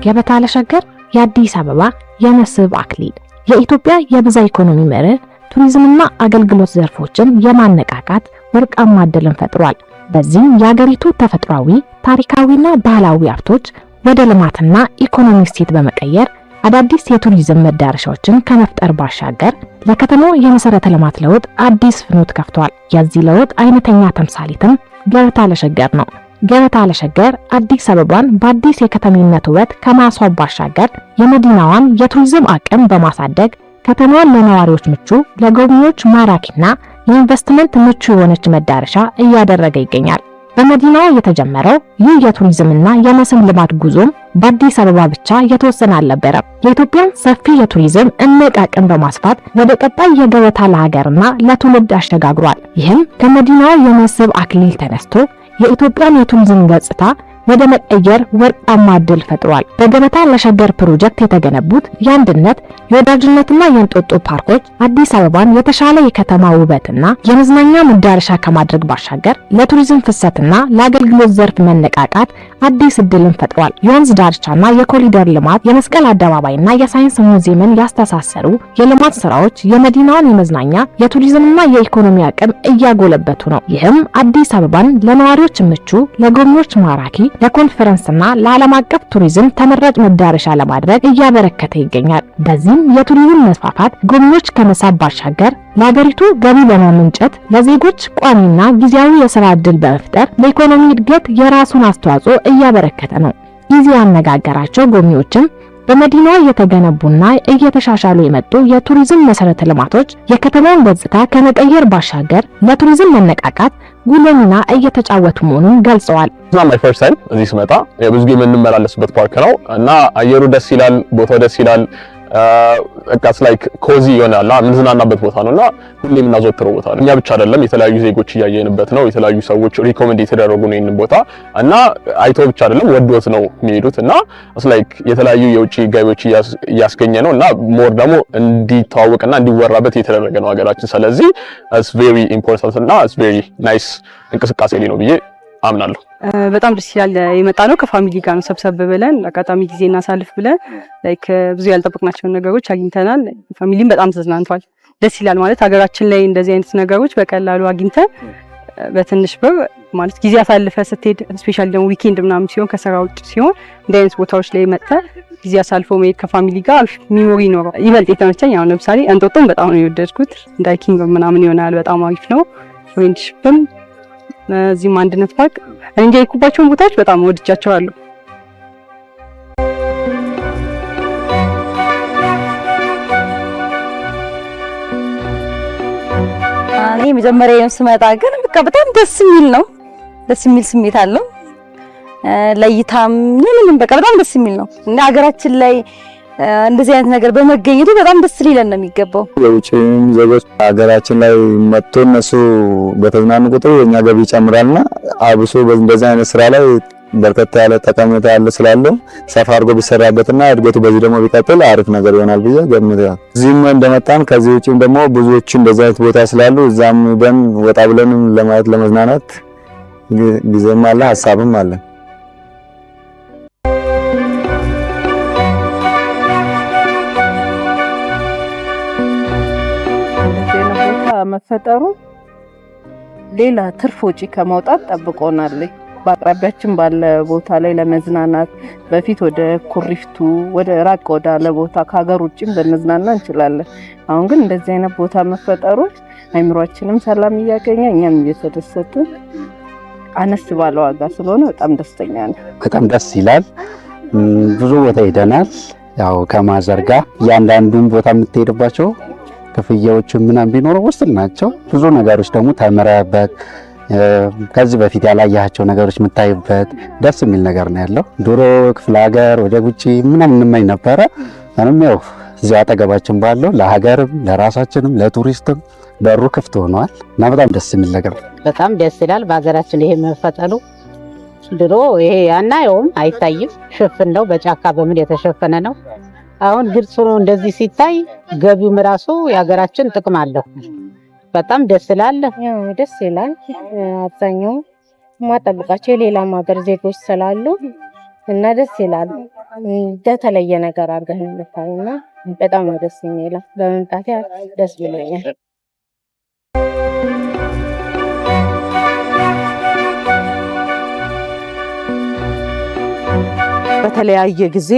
ገበታ ለሸገር የአዲስ አበባ የመስህብ አክሊል የኢትዮጵያ የብዛ ኢኮኖሚ መርህ ቱሪዝምና አገልግሎት ዘርፎችን የማነቃቃት ወርቃማ ዕድልን ፈጥሯል። በዚህም የሀገሪቱ ተፈጥሯዊ ታሪካዊና ባህላዊ ሀብቶች ወደ ልማትና ኢኮኖሚ እሴት በመቀየር አዳዲስ የቱሪዝም መዳረሻዎችን ከመፍጠር ባሻገር ለከተማው የመሰረተ ልማት ለውጥ አዲስ ፍኖት ከፍቷል። የዚህ ለውጥ አይነተኛ ተምሳሌትም ገበታ ለሸገር ነው። ገበታ ለሸገር አዲስ አበባን በአዲስ የከተሜነት ውበት ከማስዋብ ባሻገር የመዲናዋን የቱሪዝም አቅም በማሳደግ ከተማዋን ለነዋሪዎች ምቹ፣ ለጎብኚዎች ማራኪና ለኢንቨስትመንት ምቹ የሆነች መዳረሻ እያደረገ ይገኛል። በመዲናዋ የተጀመረው ይህ የቱሪዝምና የመስህብ ልማት ጉዞም በአዲስ አበባ ብቻ የተወሰነ አልነበረም። የኢትዮጵያን ሰፊ የቱሪዝም እምቅ አቅም በማስፋት ወደ ቀጣይ የገበታ ለሀገርና ለትውልድ አሸጋግሯል። ይህም ከመዲናዋ የመስህብ አክሊል ተነስቶ የኢትዮጵያን የቱሪዝም ገጽታ ወደ መቀየር ወርቃማ ዕድል ፈጥሯል። በገበታ ለሸገር ፕሮጀክት የተገነቡት የአንድነት የወዳጅነትና የእንጦጦ ፓርኮች አዲስ አበባን የተሻለ የከተማ ውበትና የመዝናኛ መዳረሻ ከማድረግ ባሻገር ለቱሪዝም ፍሰትና ለአገልግሎት ዘርፍ መነቃቃት አዲስ ዕድልን ፈጥሯል። የወንዝ ዳርቻና የኮሪደር ልማት፣ የመስቀል አደባባይና የሳይንስ ሙዚየምን ያስተሳሰሩ የልማት ስራዎች የመዲናዋን የመዝናኛ የቱሪዝምና የኢኮኖሚ አቅም እያጎለበቱ ነው። ይህም አዲስ አበባን ለነዋሪዎች ምቹ፣ ለጎብኚዎች ማራኪ፣ ለኮንፈረንስና ለዓለም አቀፍ ቱሪዝም ተመራጭ መዳረሻ ለማድረግ እያበረከተ ይገኛል። በዚህም የቱሪዝም መስፋፋት ጎብኚዎች ከመሳብ ባሻገር ለሀገሪቱ ገቢ በማመንጨት ለዜጎች ቋሚና ጊዜያዊ የሥራ ዕድል በመፍጠር ለኢኮኖሚ እድገት የራሱን አስተዋጽኦ እያበረከተ ነው። ኢዜአ ያነጋገራቸው ጎብኚዎችም በመዲናዋ የተገነቡና እየተሻሻሉ የመጡ የቱሪዝም መሰረተ ልማቶች የከተማውን ገጽታ ከመቀየር ባሻገር ለቱሪዝም መነቃቃት ጉልህ ሚና እየተጫወቱ መሆኑን ገልጸዋል። ማይ ፈርስት ታይም እዚህ ስመጣ ብዙ ጊዜ የምንመላለስበት ፓርክ ነው እና አየሩ ደስ ይላል፣ ቦታው ደስ ይላል። በቃስ ላይክ ኮዚ ይሆናል ምንዝናናበት ቦታ ነውና ሁሌ የምናዘወትረው ቦታ ነው። እኛ ብቻ አይደለም የተለያዩ ዜጎች እያየንበት ነው። የተለያዩ ሰዎች ሪኮመንድ የተደረጉ ነው ይሄንን ቦታ እና አይተው ብቻ አይደለም ወዶት ነው የሚሄዱት እና ላይክ የተለያዩ የውጭ ገቢዎች እያስገኘ ነው እና ሞር ደግሞ እንዲተዋወቅና እንዲወራበት የተደረገ ነው ሀገራችን። ስለዚህ it's very important እና it's very nice እንቅስቃሴ ነው ብዬ አምናለሁ። በጣም ደስ ይላል። የመጣ ነው ከፋሚሊ ጋር ነው ሰብሰብ ብለን አጋጣሚ ጊዜ እናሳልፍ ብለን ላይክ ብዙ ያልጠበቅናቸውን ነገሮች አግኝተናል። ፋሚሊም በጣም ተዝናንቷል። ደስ ይላል ማለት ሀገራችን ላይ እንደዚህ አይነት ነገሮች በቀላሉ አግኝተን በትንሽ ብር ማለት ጊዜ አሳልፈ ስትሄድ ስፔሻሊ ደግሞ ዊኬንድ ምናምን ሲሆን ከስራ ውጭ ሲሆን እንዲህ አይነት ቦታዎች ላይ መጣ ጊዜ አሳልፎ መሄድ ከፋሚሊ ጋር ሚሞሪ ነው ይበልጥ የተመቸኝ። አሁን ለምሳሌ እንጦጦን በጣም ነው የወደድኩት። ዳይኪንግ ምናምን ይሆናል በጣም አሪፍ ነው። ፍሬንድሺፕም እዚህም አንድነት ፓርክ እንጂ የኩባቸውን ቦታዎች በጣም ወድጃቸዋለሁ። እኔ መጀመሪያውን ስመጣ ግን በቃ በጣም ደስ የሚል ነው። ደስ የሚል ስሜት አለው። ለይታም ምንም በቃ በጣም ደስ የሚል ነው እና ሀገራችን ላይ እንደዚህ አይነት ነገር በመገኘቱ በጣም ደስ ሊለን ነው የሚገባው። የውጭም ዜጎች ሀገራችን ላይ መጥቶ እነሱ በተዝናኑ ቁጥር የኛ ገቢ ይጨምራልና አብሶ በእንደዚህ አይነት ስራ ላይ በርከት ያለ ጠቀሜታ ያለ ስላለው ሰፋ አድርጎ ቢሰራበትና እድገቱ በዚህ ደግሞ ቢቀጥል አሪፍ ነገር ይሆናል ብዬ ገምታለሁ። እዚህም እንደመጣን ከዚህ ውጪም ደግሞ ብዙዎች እንደዚህ አይነት ቦታ ስላሉ እዛም በን ወጣ ብለን ለማየት ለመዝናናት ጊዜም አለ ሐሳብም አለ። መፈጠሩ ሌላ ትርፍ ወጪ ከማውጣት ጠብቆናል። በአቅራቢያችን ባለ ቦታ ላይ ለመዝናናት በፊት ወደ ኩሪፍቱ ወደ ራቅ ወዳለ ቦታ ከሀገር ውጭም ልንዝናና እንችላለን። አሁን ግን እንደዚህ አይነት ቦታ መፈጠሩ አይምሮአችንም ሰላም እያገኘ እኛም እየተደሰትን አነስ ባለ ዋጋ ስለሆነ በጣም ደስተኛ ነኝ። በጣም ደስ ይላል። ብዙ ቦታ ሄደናል። ያው ከማዘርጋ ያንዳንዱን ቦታ የምትሄድባቸው ክፍያዎች ምናምን ቢኖረው ውስጥ ናቸው። ብዙ ነገሮች ደግሞ ተመረበት ከዚህ በፊት ያላያቸው ነገሮች የምታይበት ደስ የሚል ነገር ነው ያለው። ድሮ ክፍለ ሀገር ወደ ውጪ ምናምን እንመኝ ነበረ። ምንም ያው እዚህ አጠገባችን ባለው ለሀገርም ለራሳችንም ለቱሪስትም በሩ ክፍት ሆኗል እና በጣም ደስ የሚል ነገር ነው። በጣም ደስ ይላል በሀገራችን ይሄ መፈጠሩ። ድሮ ይሄ አናየውም አይታይም፣ ሽፍን ነው በጫካ በምን የተሸፈነ ነው። አሁን ግልጽ ሆኖ እንደዚህ ሲታይ ገቢውም ራሱ የሀገራችን ጥቅም አለው። በጣም ደስ ይላል። ያው ደስ ይላል። አብዛኛው ማጠብቃቸው የሌላም ሀገር ዜጎች ስላሉ እና ደስ ይላል። የተለየ ነገር አድርገን እንታይና በጣም ነው ደስ የሚለው። በመምጣቴ ደስ ብሎኛል። በተለያየ ጊዜ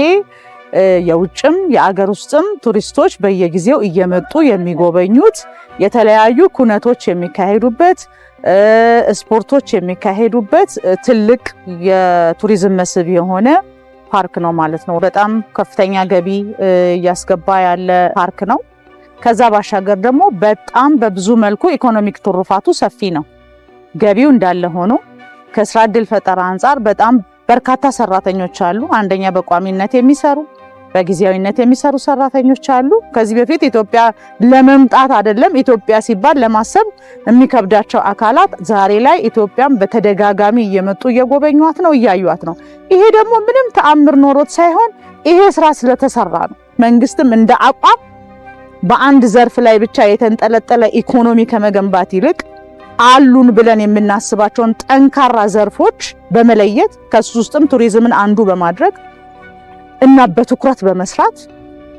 የውጭም የአገር ውስጥም ቱሪስቶች በየጊዜው እየመጡ የሚጎበኙት የተለያዩ ኩነቶች የሚካሄዱበት ስፖርቶች የሚካሄዱበት ትልቅ የቱሪዝም መስህብ የሆነ ፓርክ ነው ማለት ነው። በጣም ከፍተኛ ገቢ እያስገባ ያለ ፓርክ ነው። ከዛ ባሻገር ደግሞ በጣም በብዙ መልኩ ኢኮኖሚክ ትሩፋቱ ሰፊ ነው። ገቢው እንዳለ ሆኖ ከስራ ዕድል ፈጠራ አንጻር በጣም በርካታ ሰራተኞች አሉ። አንደኛ በቋሚነት የሚሰሩ በጊዜያዊነት የሚሰሩ ሰራተኞች አሉ። ከዚህ በፊት ኢትዮጵያ ለመምጣት አይደለም ኢትዮጵያ ሲባል ለማሰብ የሚከብዳቸው አካላት ዛሬ ላይ ኢትዮጵያን በተደጋጋሚ እየመጡ እየጎበኟት ነው፣ እያዩት ነው። ይሄ ደግሞ ምንም ተአምር ኖሮት ሳይሆን ይሄ ስራ ስለተሰራ ነው። መንግስትም እንደ አቋም በአንድ ዘርፍ ላይ ብቻ የተንጠለጠለ ኢኮኖሚ ከመገንባት ይልቅ አሉን ብለን የምናስባቸውን ጠንካራ ዘርፎች በመለየት ከሱ ውስጥም ቱሪዝምን አንዱ በማድረግ እና በትኩረት በመስራት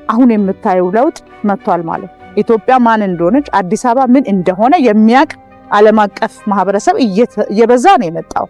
አሁን የምታየው ለውጥ መጥቷል ማለት ነው። ኢትዮጵያ ማን እንደሆነች አዲስ አበባ ምን እንደሆነ የሚያውቅ ዓለም አቀፍ ማህበረሰብ እየበዛ ነው የመጣው።